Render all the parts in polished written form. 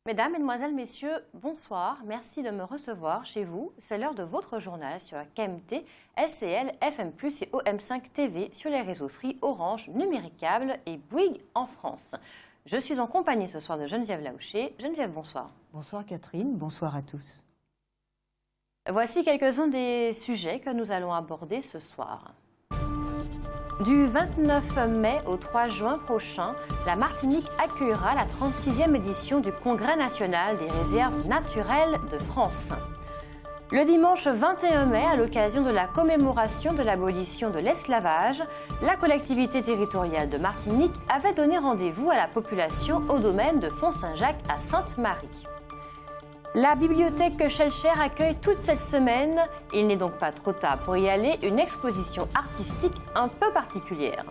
Mesdames, Mesdemoiselles, Messieurs, bonsoir. Merci de me recevoir chez vous. C'est l'heure de votre journal sur KMT, LCL, FM+, et OM5 TV sur les réseaux Free, Orange, Numéricable et Bouygues en France. Je suis en compagnie ce soir de Geneviève Laouché. Geneviève, bonsoir. Bonsoir Catherine, bonsoir à tous. Voici quelques-uns des sujets que nous allons aborder ce soir. Du 29 mai au 3 juin prochain, la Martinique accueillera la 36e édition du Congrès national des réserves naturelles de France. Le dimanche 21 mai, à l'occasion de la commémoration de l'abolition de l'esclavage, la collectivité territoriale de Martinique avait donné rendez-vous à la population au domaine de Font-Saint-Jacques à Sainte-Marie. La bibliothèque Schellcher accueille toute cette semaine, il n'est donc pas trop tard pour y aller, une exposition artistique un peu particulière.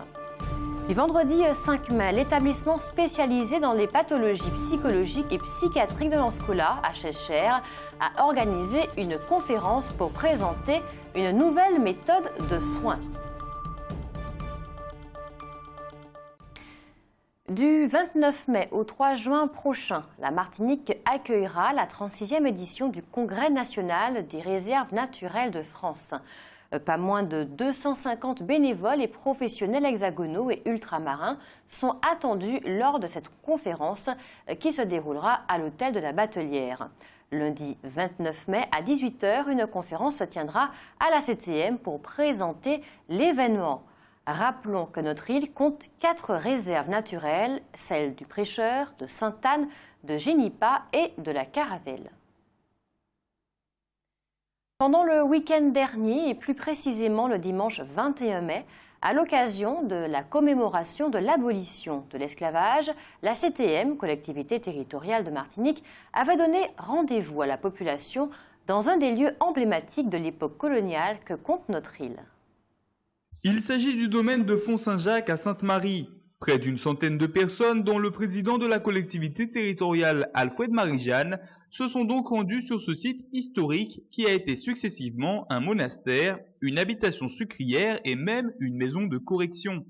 Du vendredi 5 mai, l'établissement spécialisé dans les pathologies psychologiques et psychiatriques de l'Anscola à Schellcher a organisé une conférence pour présenter une nouvelle méthode de soins. Du 29 mai au 3 juin prochain, la Martinique accueillera la 36e édition du Congrès national des réserves naturelles de France. Pas moins de 250 bénévoles et professionnels hexagonaux et ultramarins sont attendus lors de cette conférence qui se déroulera à l'hôtel de la Batelière. Lundi 29 mai à 18 h, une conférence se tiendra à la CTM pour présenter l'événement. Rappelons que notre île compte 4 réserves naturelles, celles du Prêcheur, de Sainte-Anne, de Génipa et de la Caravelle. Pendant le week-end dernier, et plus précisément le dimanche 21 mai, à l'occasion de la commémoration de l'abolition de l'esclavage, la CTM, collectivité territoriale de Martinique, avait donné rendez-vous à la population dans un des lieux emblématiques de l'époque coloniale que compte notre île. Il s'agit du domaine de Font-Saint-Jacques à Sainte-Marie. Près d'une centaine de personnes, dont le président de la collectivité territoriale Alfred Marie-Jeanne, se sont donc rendus sur ce site historique qui a été successivement un monastère, une habitation sucrière et même une maison de correction.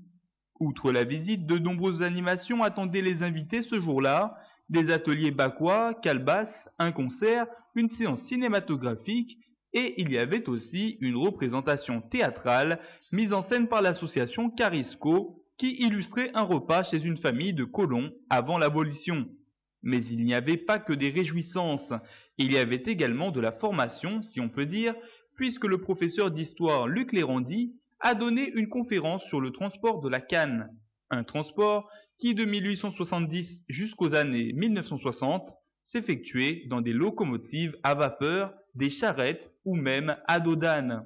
Outre la visite, de nombreuses animations attendaient les invités ce jour-là, des ateliers bacois, calebasses, un concert, une séance cinématographique, et il y avait aussi une représentation théâtrale mise en scène par l'association Carisco qui illustrait un repas chez une famille de colons avant l'abolition. Mais il n'y avait pas que des réjouissances, il y avait également de la formation, si on peut dire, puisque le professeur d'histoire Luc Lérandi a donné une conférence sur le transport de la canne. Un transport qui, de 1870 jusqu'aux années 1960, s'effectuait dans des locomotives à vapeur, des charrettes ou même à dos d'âne.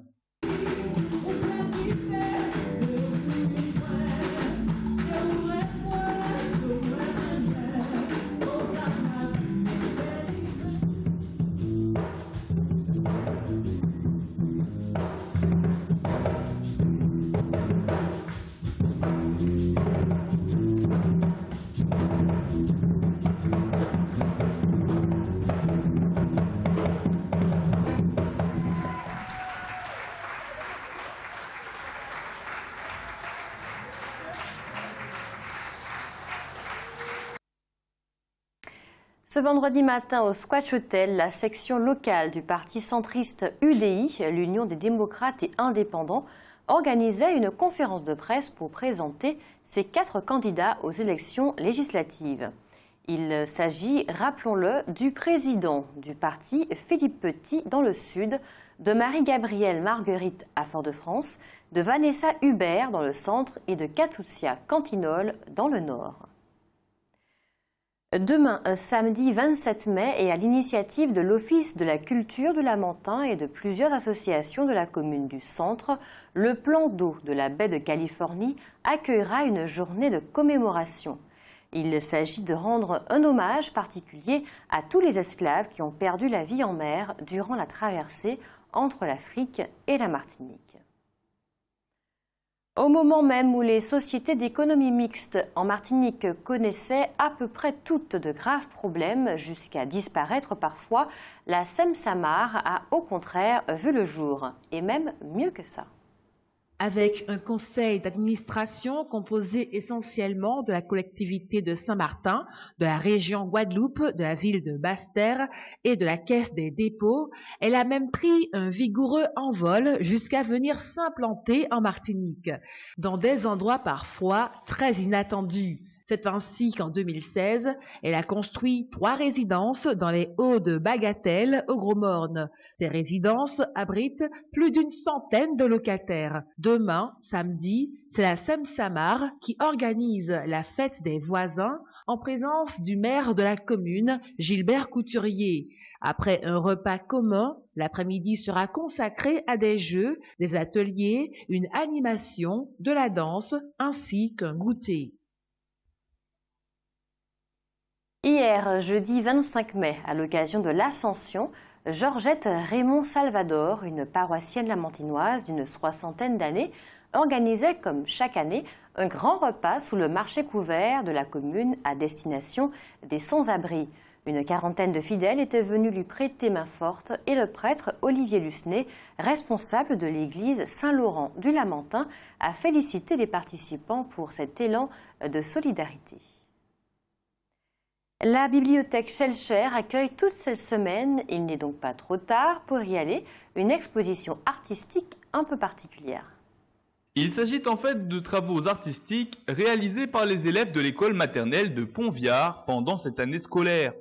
Ce vendredi matin au Squatch Hotel, la section locale du parti centriste UDI, l'Union des démocrates et indépendants, organisait une conférence de presse pour présenter ses 4 candidats aux élections législatives. Il s'agit, rappelons-le, du président du parti, Philippe Petit, dans le sud, de Marie-Gabrielle Marguerite à Fort-de-France, de Vanessa Hubert dans le centre et de Katoussia Cantinol dans le nord. Demain, samedi 27 mai, et à l'initiative de l'Office de la culture du Lamentin et de plusieurs associations de la commune du Centre, le plan d'eau de la baie de Californie accueillera une journée de commémoration. Il s'agit de rendre un hommage particulier à tous les esclaves qui ont perdu la vie en mer durant la traversée entre l'Afrique et la Martinique. Au moment même où les sociétés d'économie mixte en Martinique connaissaient à peu près toutes de graves problèmes, jusqu'à disparaître parfois, la SEM Samar a au contraire vu le jour, et même mieux que ça. avec un conseil d'administration composé essentiellement de la collectivité de Saint-Martin, de la région Guadeloupe, de la ville de Basse-Terre et de la Caisse des dépôts. Elle a même pris un vigoureux envol jusqu'à venir s'implanter en Martinique, dans des endroits parfois très inattendus. C'est ainsi qu'en 2016, elle a construit 3 résidences dans les Hauts de Bagatelle, au Gros-Morne. Ces résidences abritent plus d'une centaine de locataires. Demain, samedi, c'est la Sem-Samar qui organise la fête des voisins en présence du maire de la commune, Gilbert Couturier. Après un repas commun, l'après-midi sera consacré à des jeux, des ateliers, une animation, de la danse ainsi qu'un goûter. Hier, jeudi 25 mai, à l'occasion de l'Ascension, Georgette Raymond Salvador, une paroissienne lamantinoise d'une 60aine d'années, organisait, comme chaque année, un grand repas sous le marché couvert de la commune à destination des sans-abri. Une 40aine de fidèles étaient venus lui prêter main forte et le prêtre Olivier Lucenay, responsable de l'église Saint-Laurent du Lamentin, a félicité les participants pour cet élan de solidarité. La bibliothèque Schellcher accueille toute cette semaine, il n'est donc pas trop tard pour y aller, une exposition artistique un peu particulière. Il s'agit en fait de travaux artistiques réalisés par les élèves de l'école maternelle de Pont-Viard pendant cette année scolaire.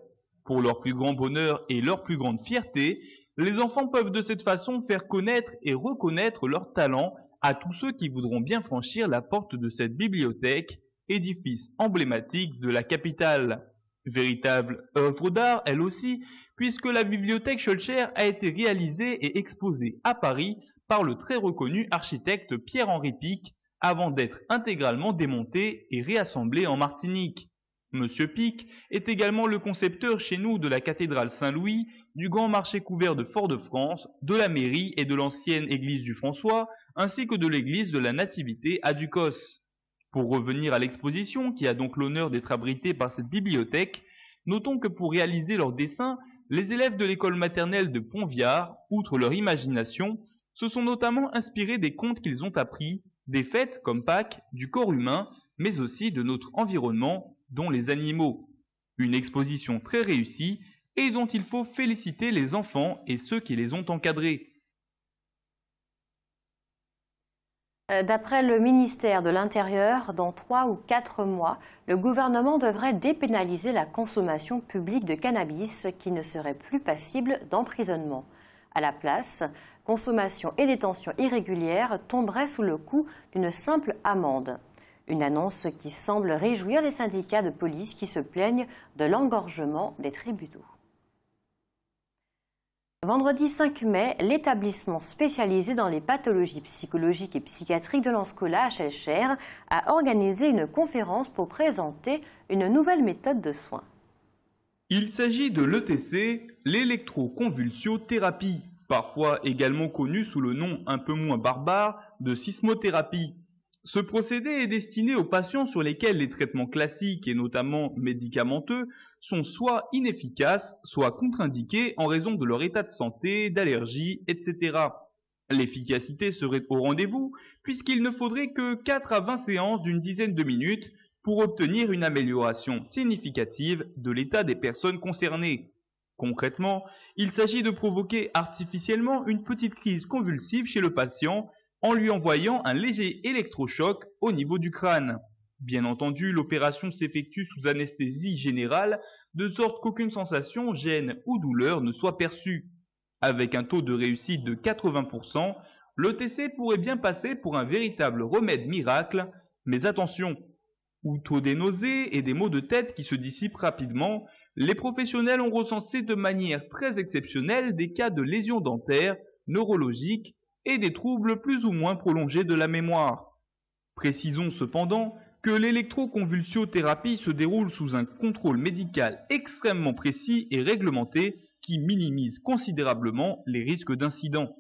Pour leur plus grand bonheur et leur plus grande fierté, les enfants peuvent de cette façon faire connaître et reconnaître leurs talents à tous ceux qui voudront bien franchir la porte de cette bibliothèque, édifice emblématique de la capitale. Véritable œuvre d'art, elle aussi, puisque la bibliothèque Schellcher a été réalisée et exposée à Paris par le très reconnu architecte Pierre-Henri Picq, avant d'être intégralement démontée et réassemblée en Martinique. Monsieur Picq est également le concepteur chez nous de la cathédrale Saint-Louis, du grand marché couvert de Fort-de-France, de la mairie et de l'ancienne église du François, ainsi que de l'église de la Nativité à Ducos. Pour revenir à l'exposition, qui a donc l'honneur d'être abritée par cette bibliothèque, notons que pour réaliser leurs dessins, les élèves de l'école maternelle de Pont-Viard, outre leur imagination, se sont notamment inspirés des contes qu'ils ont appris, des fêtes comme Pâques, du corps humain, mais aussi de notre environnement, dont les animaux. Une exposition très réussie et dont il faut féliciter les enfants et ceux qui les ont encadrés. D'après le ministère de l'Intérieur, dans 3 ou 4 mois, le gouvernement devrait dépénaliser la consommation publique de cannabis qui ne serait plus passible d'emprisonnement. À la place, consommation et détention irrégulière tomberaient sous le coup d'une simple amende. Une annonce qui semble réjouir les syndicats de police qui se plaignent de l'engorgement des tribunaux. Vendredi 5 mai, l'établissement spécialisé dans les pathologies psychologiques et psychiatriques de l'Anscola à Schellcher a organisé une conférence pour présenter une nouvelle méthode de soins. Il s'agit de l'ETC, l'électroconvulsiothérapie, parfois également connue sous le nom un peu moins barbare de sismothérapie. Ce procédé est destiné aux patients sur lesquels les traitements classiques et notamment médicamenteux sont soit inefficaces, soit contre-indiqués en raison de leur état de santé, d'allergies, etc. L'efficacité serait au rendez-vous puisqu'il ne faudrait que 4 à 20 séances d'une dizaine de minutes pour obtenir une amélioration significative de l'état des personnes concernées. Concrètement, il s'agit de provoquer artificiellement une petite crise convulsive chez le patient en lui envoyant un léger électrochoc au niveau du crâne. Bien entendu, l'opération s'effectue sous anesthésie générale, de sorte qu'aucune sensation, gêne ou douleur ne soit perçue. Avec un taux de réussite de 80%, l'ETC pourrait bien passer pour un véritable remède miracle, mais attention, outre des nausées et des maux de tête qui se dissipent rapidement, les professionnels ont recensé de manière très exceptionnelle des cas de lésions dentaires, neurologiques, et des troubles plus ou moins prolongés de la mémoire. Précisons cependant que l'électroconvulsiothérapie se déroule sous un contrôle médical extrêmement précis et réglementé qui minimise considérablement les risques d'incidents.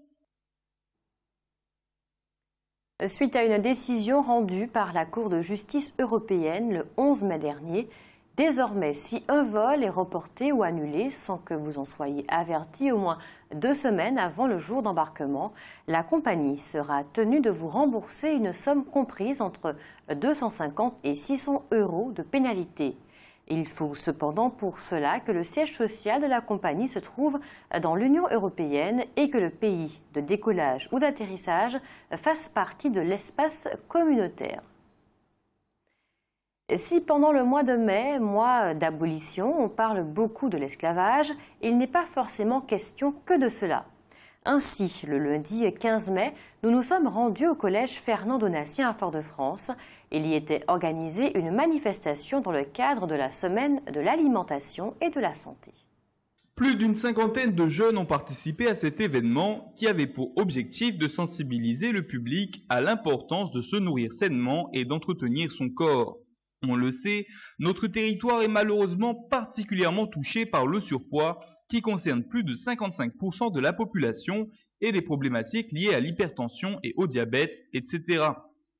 Suite à une décision rendue par la Cour de justice européenne le 11 mai dernier, Désormais, si un vol est reporté ou annulé sans que vous en soyez averti au moins 2 semaines avant le jour d'embarquement, la compagnie sera tenue de vous rembourser une somme comprise entre 250 et 600 € de pénalité. Il faut cependant pour cela que le siège social de la compagnie se trouve dans l'Union européenne et que le pays de décollage ou d'atterrissage fasse partie de l'espace communautaire. Si pendant le mois de mai, mois d'abolition, on parle beaucoup de l'esclavage, il n'est pas forcément question que de cela. Ainsi, le lundi 15 mai, nous nous sommes rendus au collège Fernand Donatien à Fort-de-France. Il y était organisé une manifestation dans le cadre de la semaine de l'alimentation et de la santé. Plus d'une cinquantaine de jeunes ont participé à cet événement qui avait pour objectif de sensibiliser le public à l'importance de se nourrir sainement et d'entretenir son corps. On le sait, notre territoire est malheureusement particulièrement touché par le surpoids qui concerne plus de 55% de la population et des problématiques liées à l'hypertension et au diabète, etc.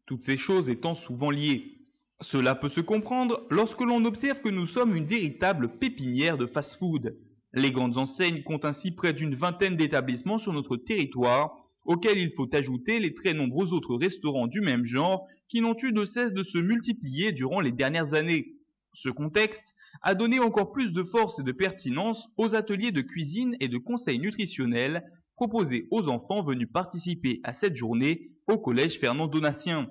Toutes ces choses étant souvent liées. Cela peut se comprendre lorsque l'on observe que nous sommes une véritable pépinière de fast-food. Les grandes enseignes comptent ainsi près d'une vingtaine d'établissements sur notre territoire, auxquels il faut ajouter les très nombreux autres restaurants du même genre qui n'ont eu de cesse de se multiplier durant les dernières années. Ce contexte a donné encore plus de force et de pertinence aux ateliers de cuisine et de conseils nutritionnels proposés aux enfants venus participer à cette journée au collège Fernand Donatien.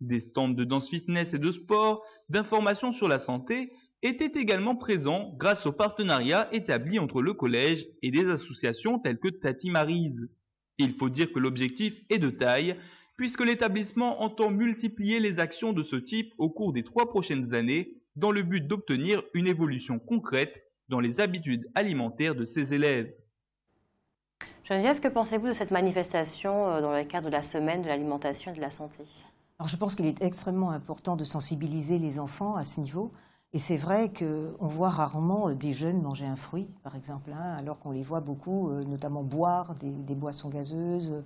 Des stands de danse fitness et de sport, d'information sur la santé étaient également présents grâce au partenariat établi entre le collège et des associations telles que Tati Maryse. Il faut dire que l'objectif est de taille, puisque l'établissement entend multiplier les actions de ce type au cours des 3 prochaines années, dans le but d'obtenir une évolution concrète dans les habitudes alimentaires de ses élèves. Geneviève, que pensez-vous de cette manifestation dans le cadre de la semaine de l'alimentation et de la santé? Alors, je pense qu'il est extrêmement important de sensibiliser les enfants à ce niveau. Et c'est vrai qu'on voit rarement des jeunes manger un fruit, par exemple, alors qu'on les voit beaucoup, notamment boire des boissons gazeuses,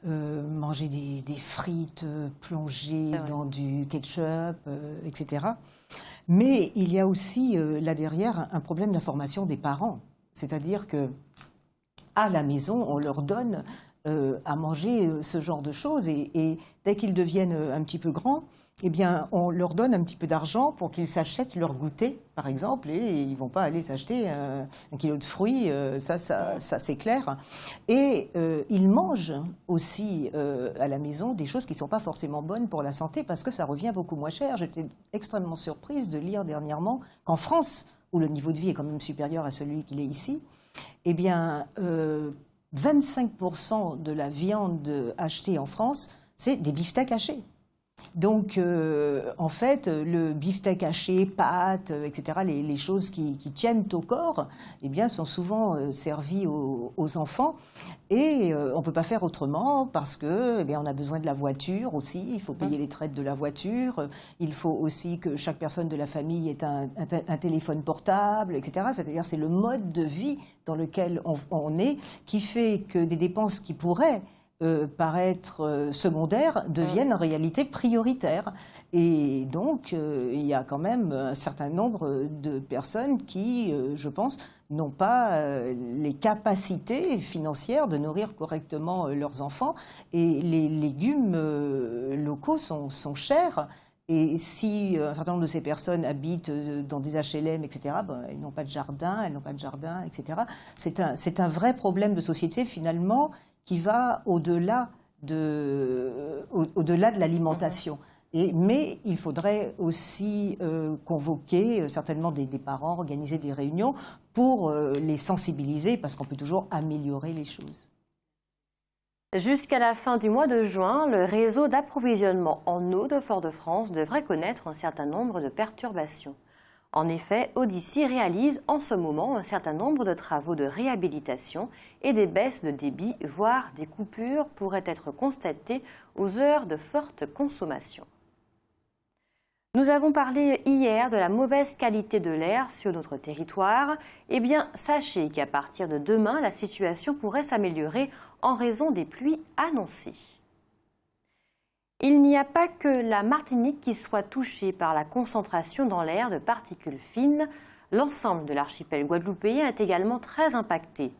manger des frites plongées dans du ketchup, etc. Mais il y a aussi là derrière un problème d'information des parents. C'est-à-dire qu'à la maison, on leur donne à manger ce genre de choses et dès qu'ils deviennent un petit peu grands, eh bien, on leur donne un petit peu d'argent pour qu'ils s'achètent leur goûter, par exemple, et ils ne vont pas aller s'acheter un kilo de fruits, ça c'est clair. Et ils mangent aussi à la maison des choses qui ne sont pas forcément bonnes pour la santé parce que ça revient beaucoup moins cher. J'étais extrêmement surprise de lire dernièrement qu'en France, où le niveau de vie est quand même supérieur à celui qu'il est ici, eh bien, 25% de la viande achetée en France, c'est des beefsteaks hachés. Donc, en fait, le beefsteak haché, pâtes, etc., les choses qui tiennent au corps, eh bien, sont souvent servies aux enfants. Et on ne peut pas faire autrement parce que, eh bien, on a besoin de la voiture aussi. Il faut payer les traites de la voiture. Il faut aussi que chaque personne de la famille ait un téléphone portable, etc. C'est-à-dire, c'est le mode de vie dans lequel on est qui fait que des dépenses qui pourraient paraître secondaires deviennent en réalité prioritaires. Et donc, il y a quand même un certain nombre de personnes qui, je pense, n'ont pas les capacités financières de nourrir correctement leurs enfants. Et les légumes locaux sont chers. Et si un certain nombre de ces personnes habitent dans des HLM, etc., elles n'ont pas de jardin, etc. C'est un vrai problème de société, finalement, qui va au-delà de l'alimentation. Mais il faudrait aussi convoquer certainement des parents, organiser des réunions pour les sensibiliser, parce qu'on peut toujours améliorer les choses. Jusqu'à la fin du mois de juin, le réseau d'approvisionnement en eau de Fort-de-France devrait connaître un certain nombre de perturbations. En effet, Odyssey réalise en ce moment un certain nombre de travaux de réhabilitation et des baisses de débit, voire des coupures pourraient être constatées aux heures de forte consommation. Nous avons parlé hier de la mauvaise qualité de l'air sur notre territoire. Eh bien, sachez qu'à partir de demain, la situation pourrait s'améliorer en raison des pluies annoncées. Il n'y a pas que la Martinique qui soit touchée par la concentration dans l'air de particules fines. L'ensemble de l'archipel guadeloupéen est également très impacté.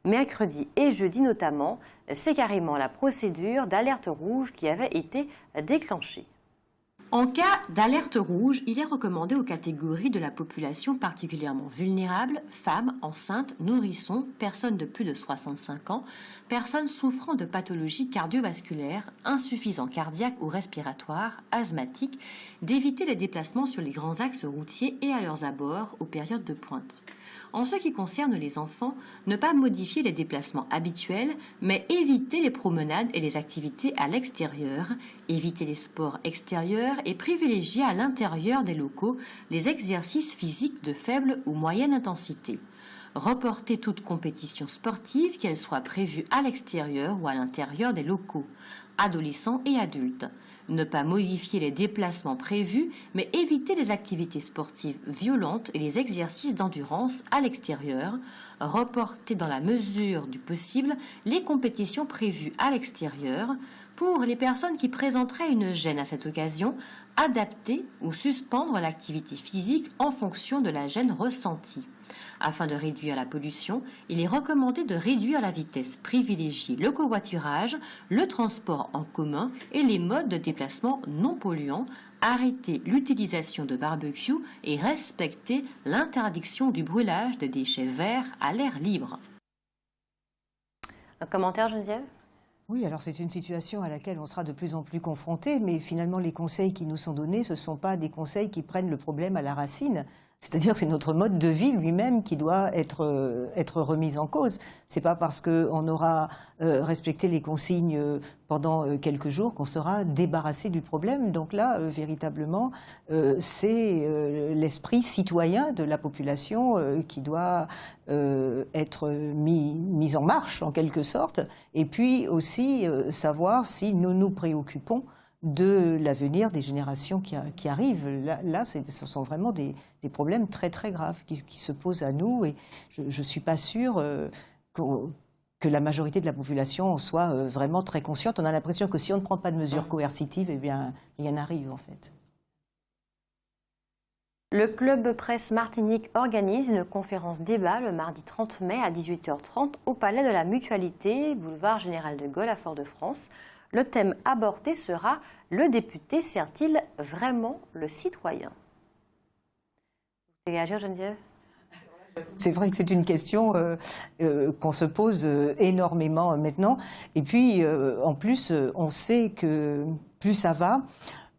Mercredi et jeudi notamment, c'est carrément la procédure d'alerte rouge qui avait été déclenchée. En cas d'alerte rouge, il est recommandé aux catégories de la population particulièrement vulnérables, femmes, enceintes, nourrissons, personnes de plus de 65 ans, personnes souffrant de pathologies cardiovasculaires, insuffisants cardiaques ou respiratoires, asthmatiques, d'éviter les déplacements sur les grands axes routiers et à leurs abords aux périodes de pointe. En ce qui concerne les enfants, ne pas modifier les déplacements habituels, mais éviter les promenades et les activités à l'extérieur, éviter les sports extérieurs et privilégier à l'intérieur des locaux les exercices physiques de faible ou moyenne intensité. Reporter toute compétition sportive, qu'elle soit prévue à l'extérieur ou à l'intérieur des locaux, adolescents et adultes. Ne pas modifier les déplacements prévus, mais éviter les activités sportives violentes et les exercices d'endurance à l'extérieur. Reporter dans la mesure du possible les compétitions prévues à l'extérieur. Pour les personnes qui présenteraient une gêne à cette occasion, adapter ou suspendre l'activité physique en fonction de la gêne ressentie. Afin de réduire la pollution, il est recommandé de réduire la vitesse, privilégier le covoiturage, le transport en commun et les modes de déplacement non polluants, arrêter l'utilisation de barbecue et respecter l'interdiction du brûlage de déchets verts à l'air libre. Un commentaire, Geneviève ? Oui, alors c'est une situation à laquelle on sera de plus en plus confronté, mais finalement les conseils qui nous sont donnés, ce ne sont pas des conseils qui prennent le problème à la racine. C'est-à-dire que c'est notre mode de vie lui-même qui doit être remis en cause. Ce n'est pas parce qu'on aura respecté les consignes pendant quelques jours qu'on sera débarrassé du problème. Donc là, véritablement, c'est l'esprit citoyen de la population qui doit être mis en marche, en quelque sorte. Et puis aussi savoir si nous nous préoccupons de l'avenir des générations qui arrivent. Là ce sont vraiment des problèmes très très graves qui se posent à nous et je ne suis pas sûre que la majorité de la population soit vraiment très consciente. On a l'impression que si on ne prend pas de mesures coercitives, eh bien rien n'arrive en fait. Le Club Presse Martinique organise une conférence débat le mardi 30 mai à 18h30 au Palais de la Mutualité, boulevard Général de Gaulle à Fort-de-France. Le thème abordé sera « Le député sert-il vraiment le citoyen ?» Vous voulez réagir, Geneviève ? C'est vrai que c'est une question qu'on se pose énormément maintenant. Et puis, en plus, on sait que plus ça va,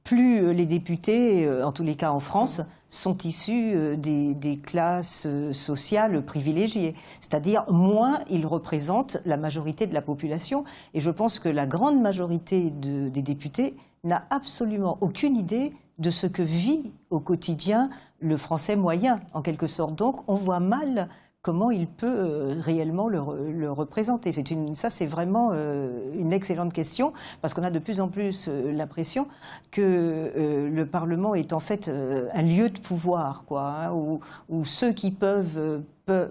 plus les députés, en tous les cas en France, sont issus des classes sociales privilégiées. C'est-à-dire, moins ils représentent la majorité de la population. Et je pense que la grande majorité des députés n'a absolument aucune idée de ce que vit au quotidien le français moyen, en quelque sorte. Donc, on voit mal comment il peut réellement le représenter. Ça, c'est vraiment une excellente question, parce qu'on a de plus en plus l'impression que le Parlement est en fait un lieu de pouvoir, quoi, hein, où ceux qui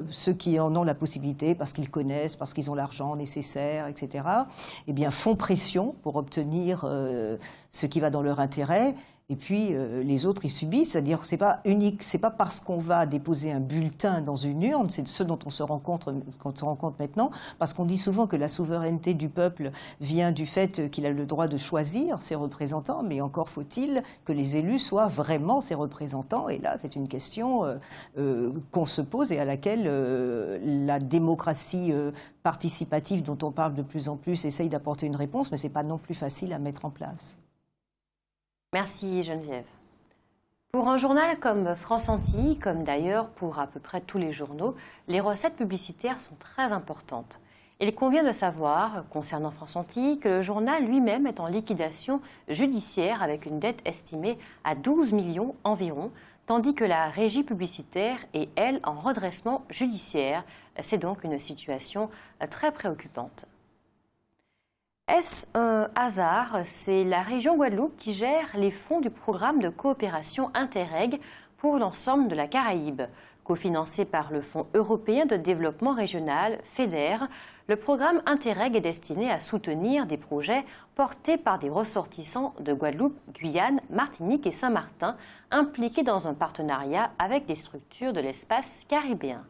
ceux qui en ont la possibilité, parce qu'ils connaissent, parce qu'ils ont l'argent nécessaire, etc., eh bien, font pression pour obtenir ce qui va dans leur intérêt. Et puis les autres, ils subissent, c'est-à-dire c'est pas unique, c'est pas parce qu'on va déposer un bulletin dans une urne, c'est ce dont on se rend compte maintenant, parce qu'on dit souvent que la souveraineté du peuple vient du fait qu'il a le droit de choisir ses représentants, mais encore faut-il que les élus soient vraiment ses représentants. Et là, c'est une question qu'on se pose et à laquelle la démocratie participative dont on parle de plus en plus essaye d'apporter une réponse, mais c'est pas non plus facile à mettre en place. Merci Geneviève. Pour un journal comme France Antilles, comme d'ailleurs pour à peu près tous les journaux, les recettes publicitaires sont très importantes. Il convient de savoir, concernant France Antilles, que le journal lui-même est en liquidation judiciaire avec une dette estimée à 12 millions environ, tandis que la régie publicitaire est, elle, en redressement judiciaire. C'est donc une situation très préoccupante. Est-ce un hasard? C'est la région Guadeloupe qui gère les fonds du programme de coopération Interreg pour l'ensemble de la Caraïbe. Cofinancé par le Fonds européen de développement régional, FEDER, le programme Interreg est destiné à soutenir des projets portés par des ressortissants de Guadeloupe, Guyane, Martinique et Saint-Martin, impliqués dans un partenariat avec des structures de l'espace caribéen.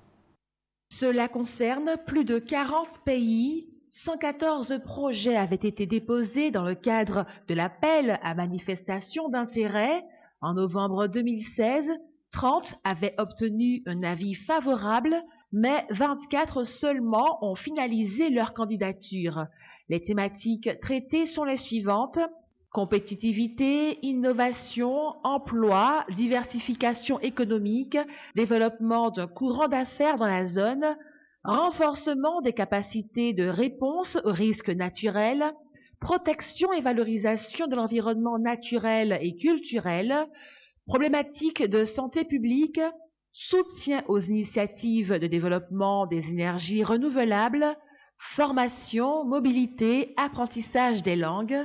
Cela concerne plus de 40 pays. 114 projets avaient été déposés dans le cadre de l'appel à manifestation d'intérêt. En novembre 2016, 30 avaient obtenu un avis favorable, mais 24 seulement ont finalisé leur candidature. Les thématiques traitées sont les suivantes: compétitivité, innovation, emploi, diversification économique, développement d'un courant d'affaires dans la zone, renforcement des capacités de réponse aux risques naturels, protection et valorisation de l'environnement naturel et culturel, problématiques de santé publique, soutien aux initiatives de développement des énergies renouvelables, formation, mobilité, apprentissage des langues.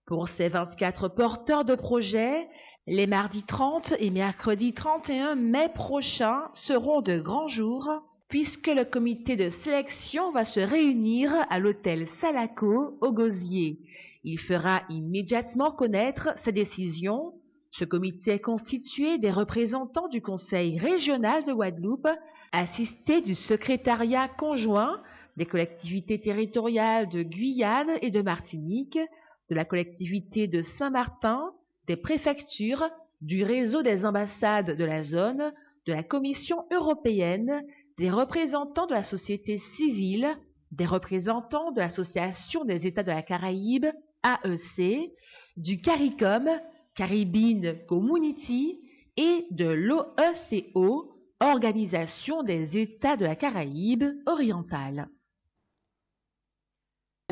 Pour ces 24 porteurs de projets, les mardis 30 et mercredi 31 mai prochains seront de grands jours, puisque le comité de sélection va se réunir à l'hôtel Salaco au Gosier. Il fera immédiatement connaître sa décision. Ce comité est constitué des représentants du Conseil régional de Guadeloupe, assistés du secrétariat conjoint des collectivités territoriales de Guyane et de Martinique, de la collectivité de Saint-Martin, des préfectures, du réseau des ambassades de la zone, de la Commission européenne, des représentants de la société civile, des représentants de l'Association des États de la Caraïbe, AEC, du CARICOM, Caribbean Community, et de l'OECO, Organisation des États de la Caraïbe orientale.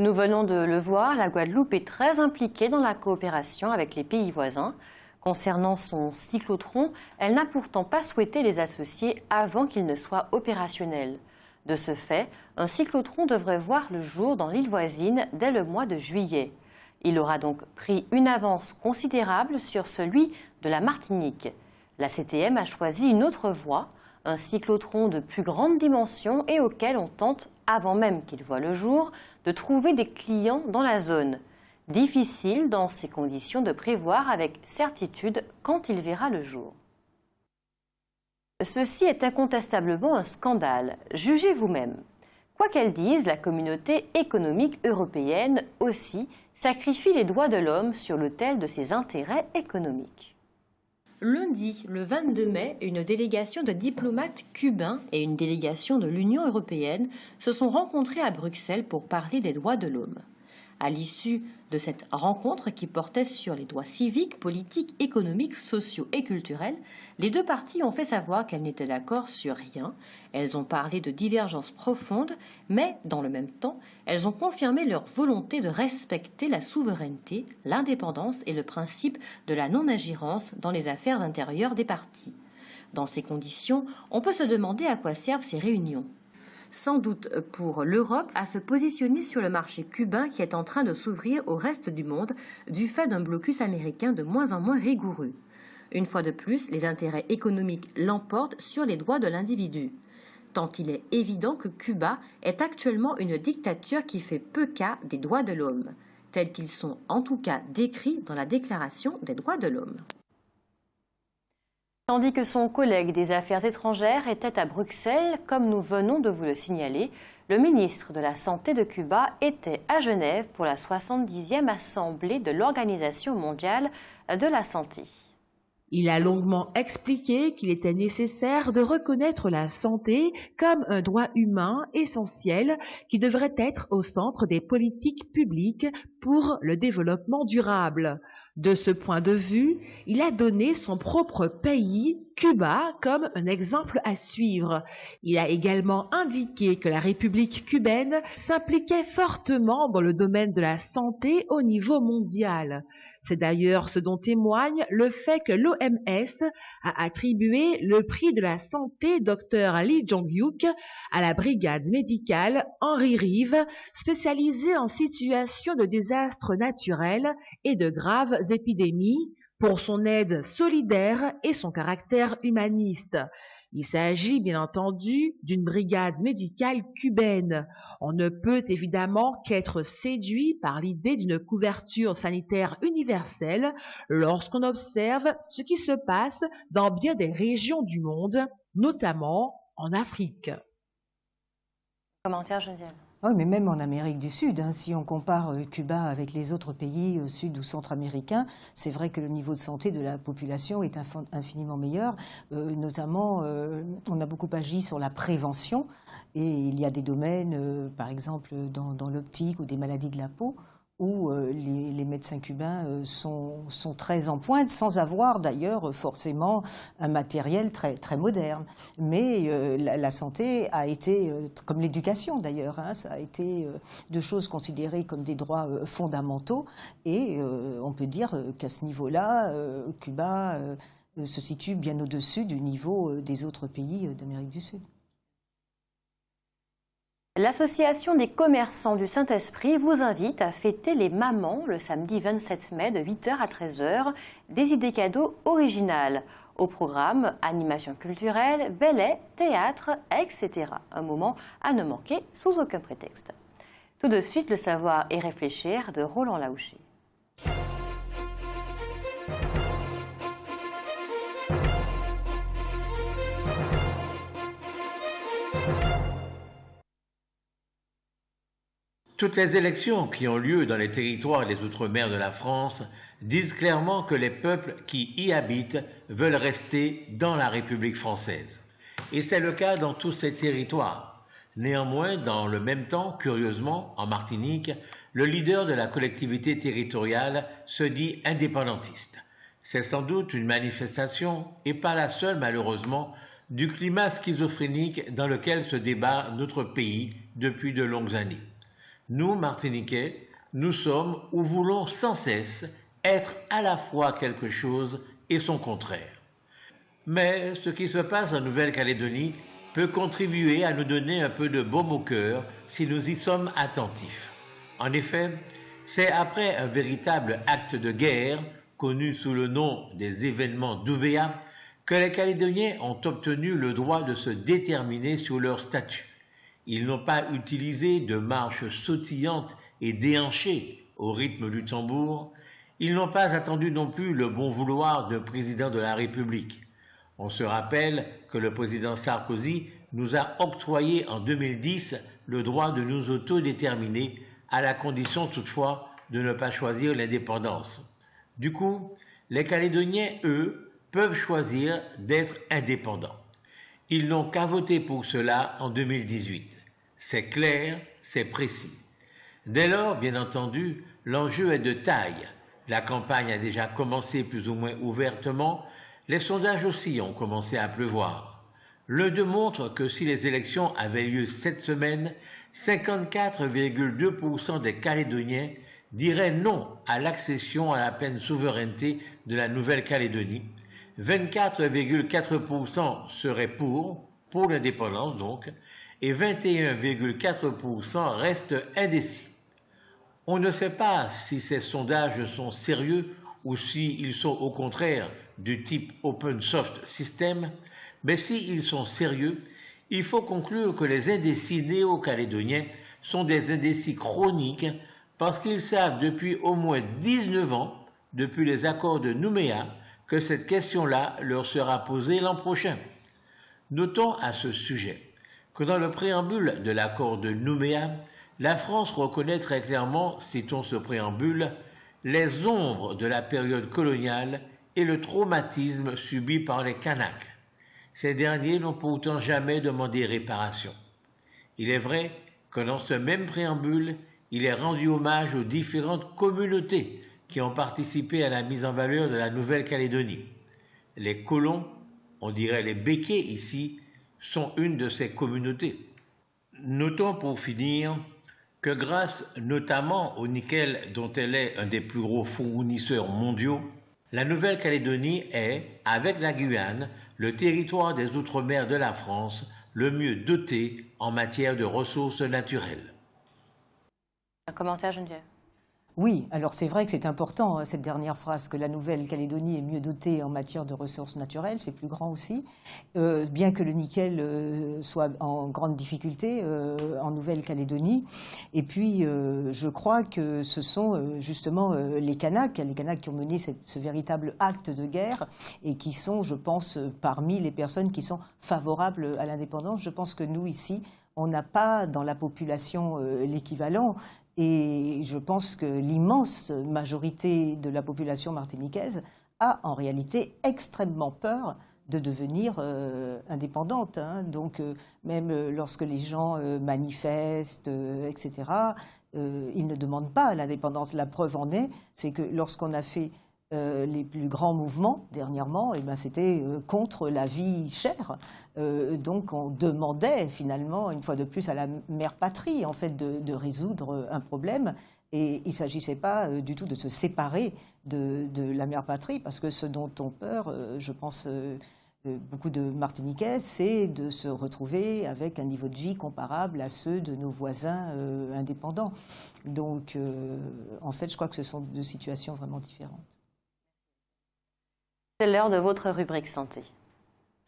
Nous venons de le voir, la Guadeloupe est très impliquée dans la coopération avec les pays voisins. Concernant son cyclotron, elle n'a pourtant pas souhaité les associer avant qu'il ne soit opérationnel. De ce fait, un cyclotron devrait voir le jour dans l'île voisine dès le mois de juillet. Il aura donc pris une avance considérable sur celui de la Martinique. La CTM a choisi une autre voie, un cyclotron de plus grande dimension et auquel on tente, avant même qu'il voie le jour, de trouver des clients dans la zone. Difficile dans ces conditions de prévoir avec certitude quand il verra le jour. Ceci est incontestablement un scandale. Jugez vous-même. Quoi qu'elle dise, la communauté économique européenne aussi sacrifie les droits de l'homme sur l'autel de ses intérêts économiques. Lundi, le 22 mai, une délégation de diplomates cubains et une délégation de l'Union européenne se sont rencontrés à Bruxelles pour parler des droits de l'homme. À l'issue de cette rencontre qui portait sur les droits civiques, politiques, économiques, sociaux et culturels, les deux parties ont fait savoir qu'elles n'étaient d'accord sur rien. Elles ont parlé de divergences profondes, mais dans le même temps, elles ont confirmé leur volonté de respecter la souveraineté, l'indépendance et le principe de la non-ingérence dans les affaires intérieures des parties. Dans ces conditions, on peut se demander à quoi servent ces réunions. Sans doute pour l'Europe à se positionner sur le marché cubain qui est en train de s'ouvrir au reste du monde du fait d'un blocus américain de moins en moins rigoureux. Une fois de plus, les intérêts économiques l'emportent sur les droits de l'individu, tant il est évident que Cuba est actuellement une dictature qui fait peu cas des droits de l'homme, tels qu'ils sont en tout cas décrits dans la Déclaration des droits de l'homme. Tandis que son collègue des Affaires étrangères était à Bruxelles, comme nous venons de vous le signaler, le ministre de la Santé de Cuba était à Genève pour la 70e assemblée de l'Organisation mondiale de la santé. Il a longuement expliqué qu'il était nécessaire de reconnaître la santé comme un droit humain essentiel qui devrait être au centre des politiques publiques pour le développement durable. De ce point de vue, il a donné son propre pays, Cuba, comme un exemple à suivre. Il a également indiqué que la République cubaine s'impliquait fortement dans le domaine de la santé au niveau mondial. C'est d'ailleurs ce dont témoigne le fait que l'OMS a attribué le prix de la santé Dr Lee Jong-hyuk à la brigade médicale Henri Rive, spécialisée en situation de désastres naturels et de graves épidémies, pour son aide solidaire et son caractère humaniste. Il s'agit bien entendu d'une brigade médicale cubaine. On ne peut évidemment qu'être séduit par l'idée d'une couverture sanitaire universelle lorsqu'on observe ce qui se passe dans bien des régions du monde, notamment en Afrique. Commentaire, Geneviève. Oui, mais même en Amérique du Sud, hein, si on compare Cuba avec les autres pays sud ou centra-américains, c'est vrai que le niveau de santé de la population est infiniment meilleur. Notamment, on a beaucoup agi sur la prévention et il y a des domaines, par exemple dans l'optique ou des maladies de la peau, où les médecins cubains sont très en pointe, sans avoir d'ailleurs forcément un matériel très moderne. Mais la santé a été, comme l'éducation d'ailleurs, hein, ça a été deux choses considérées comme des droits fondamentaux. Et on peut dire qu'à ce niveau-là, Cuba se situe bien au-dessus du niveau des autres pays d'Amérique du Sud. L'Association des commerçants du Saint-Esprit vous invite à fêter les mamans le samedi 27 mai de 8h à 13h. Des idées cadeaux originales. Au programme, animation culturelle, ballet, théâtre, etc. Un moment à ne manquer sous aucun prétexte. Tout de suite, le savoir et réfléchir de Roland Laouché. Toutes les élections qui ont lieu dans les territoires et les outre-mer de la France disent clairement que les peuples qui y habitent veulent rester dans la République française. Et c'est le cas dans tous ces territoires. Néanmoins, dans le même temps, curieusement, en Martinique, le leader de la collectivité territoriale se dit indépendantiste. C'est sans doute une manifestation, et pas la seule malheureusement, du climat schizophrénique dans lequel se débat notre pays depuis de longues années. Nous, Martiniquais, nous sommes ou voulons sans cesse être à la fois quelque chose et son contraire. Mais ce qui se passe en Nouvelle-Calédonie peut contribuer à nous donner un peu de baume au cœur si nous y sommes attentifs. En effet, c'est après un véritable acte de guerre, connu sous le nom des événements d'Ouvéa, que les Calédoniens ont obtenu le droit de se déterminer sur leur statut. Ils n'ont pas utilisé de marches sautillantes et déhanchées au rythme du tambour. Ils n'ont pas attendu non plus le bon vouloir d'un président de la République. On se rappelle que le président Sarkozy nous a octroyé en 2010 le droit de nous autodéterminer, à la condition toutefois de ne pas choisir l'indépendance. Du coup, les Calédoniens, eux, peuvent choisir d'être indépendants. Ils n'ont qu'à voter pour cela en 2018. C'est clair, c'est précis. Dès lors, bien entendu, l'enjeu est de taille. La campagne a déjà commencé plus ou moins ouvertement. Les sondages aussi ont commencé à pleuvoir. L'un d'eux montre que si les élections avaient lieu cette semaine, 54,2% des Calédoniens diraient non à l'accession à la pleine souveraineté de la Nouvelle-Calédonie. 24,4% seraient pour l'indépendance donc, et 21,4% restent indécis. On ne sait pas si ces sondages sont sérieux ou s'ils sont au contraire du type Open Soft System, mais s'ils sont sérieux, il faut conclure que les indécis néo-calédoniens sont des indécis chroniques parce qu'ils savent depuis au moins 19 ans, depuis les accords de Nouméa, que cette question-là leur sera posée l'an prochain. Notons à ce sujet que dans le préambule de l'accord de Nouméa, la France reconnaît très clairement, citons ce préambule, les ombres de la période coloniale et le traumatisme subi par les Kanaks. Ces derniers n'ont pourtant jamais demandé réparation. Il est vrai que dans ce même préambule, il est rendu hommage aux différentes communautés qui ont participé à la mise en valeur de la Nouvelle-Calédonie. Les colons, on dirait les béquets ici, sont une de ces communautés. Notons pour finir que grâce notamment au nickel dont elle est un des plus gros fournisseurs mondiaux, la Nouvelle-Calédonie est, avec la Guyane, le territoire des Outre-mer de la France le mieux doté en matière de ressources naturelles. Un commentaire, Geneviève. Oui, alors c'est vrai que c'est important, hein, cette dernière phrase, que la Nouvelle-Calédonie est mieux dotée en matière de ressources naturelles, c'est plus grand aussi, bien que le nickel soit en grande difficulté en Nouvelle-Calédonie. Et puis, je crois que ce sont justement les Kanaks qui ont mené ce véritable acte de guerre et qui sont, je pense, parmi les personnes qui sont favorables à l'indépendance. Je pense que nous, ici, on n'a pas dans la population l'équivalent. Et je pense que l'immense majorité de la population martiniquaise a en réalité extrêmement peur de devenir indépendante. Hein. Donc même lorsque les gens manifestent, etc., ils ne demandent pas l'indépendance. La preuve en est, c'est que lorsqu'on a fait les plus grands mouvements dernièrement, eh ben, c'était contre la vie chère. Donc on demandait finalement, une fois de plus, à la mère patrie en fait, de résoudre un problème. Et il ne s'agissait pas du tout de se séparer de la mère patrie, parce que ce dont on peur, je pense, beaucoup de Martiniquais, c'est de se retrouver avec un niveau de vie comparable à ceux de nos voisins indépendants. Donc en fait, je crois que ce sont deux situations vraiment différentes. C'est l'heure de votre rubrique santé.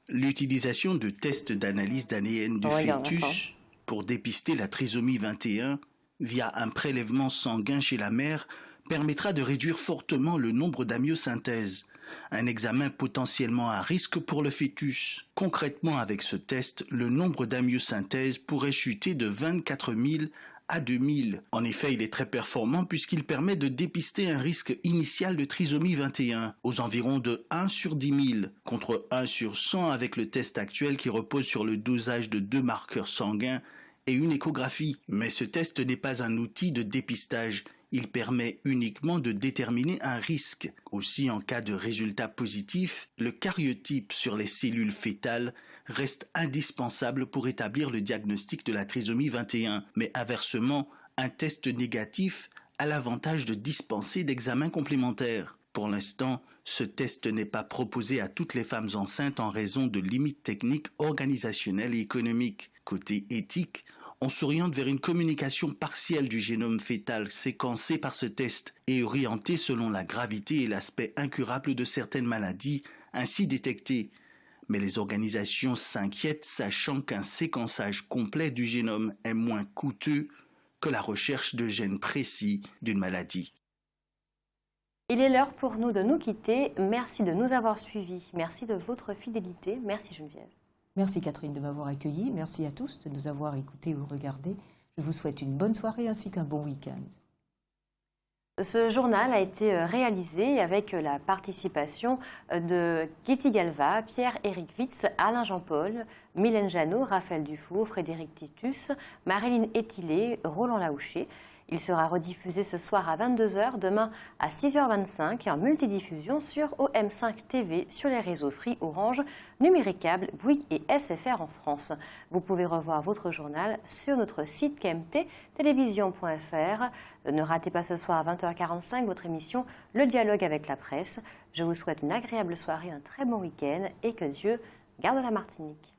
L'utilisation de tests d'analyse d'ADN du fœtus pour dépister la trisomie 21 via un prélèvement sanguin chez la mère permettra de réduire fortement le nombre d'amyosynthèses, un examen potentiellement à risque pour le fœtus. Concrètement, avec ce test, le nombre d'amyosynthèses pourrait chuter de 24 000 à 2000. En effet, il est très performant puisqu'il permet de dépister un risque initial de trisomie 21 aux environs de 1 sur 10 000 contre 1 sur 100 avec le test actuel qui repose sur le dosage de 2 marqueurs sanguins et une échographie. Mais ce test n'est pas un outil de dépistage. Il permet uniquement de déterminer un risque. Aussi, en cas de résultat positif, le karyotype sur les cellules fœtales reste indispensable pour établir le diagnostic de la trisomie 21. Mais inversement, un test négatif a l'avantage de dispenser d'examens complémentaires. Pour l'instant, ce test n'est pas proposé à toutes les femmes enceintes en raison de limites techniques, organisationnelles et économiques. Côté éthique, on s'oriente vers une communication partielle du génome fœtal séquencé par ce test et orienté selon la gravité et l'aspect incurable de certaines maladies ainsi détectées. Mais les organisations s'inquiètent sachant qu'un séquençage complet du génome est moins coûteux que la recherche de gènes précis d'une maladie. Il est l'heure pour nous de nous quitter. Merci de nous avoir suivis. Merci de votre fidélité. Merci Geneviève. Merci Catherine de m'avoir accueillie. Merci à tous de nous avoir écoutés ou regardés. Je vous souhaite une bonne soirée ainsi qu'un bon week-end. Ce journal a été réalisé avec la participation de Kitty Galva, Pierre-Éric Witz, Alain Jean-Paul, Mylène Janot, Raphaël Dufour, Frédéric Titus, Marilyn Étilé, Roland Laouché. Il sera rediffusé ce soir à 22 h, demain à 6 h 25 et en multidiffusion sur OM5 TV, sur les réseaux Free, Orange, Numéricable, Bouygues et SFR en France. Vous pouvez revoir votre journal sur notre site kmt-télévision.fr. Ne ratez pas ce soir à 20h45 votre émission Le Dialogue avec la presse. Je vous souhaite une agréable soirée, un très bon week-end et que Dieu garde la Martinique.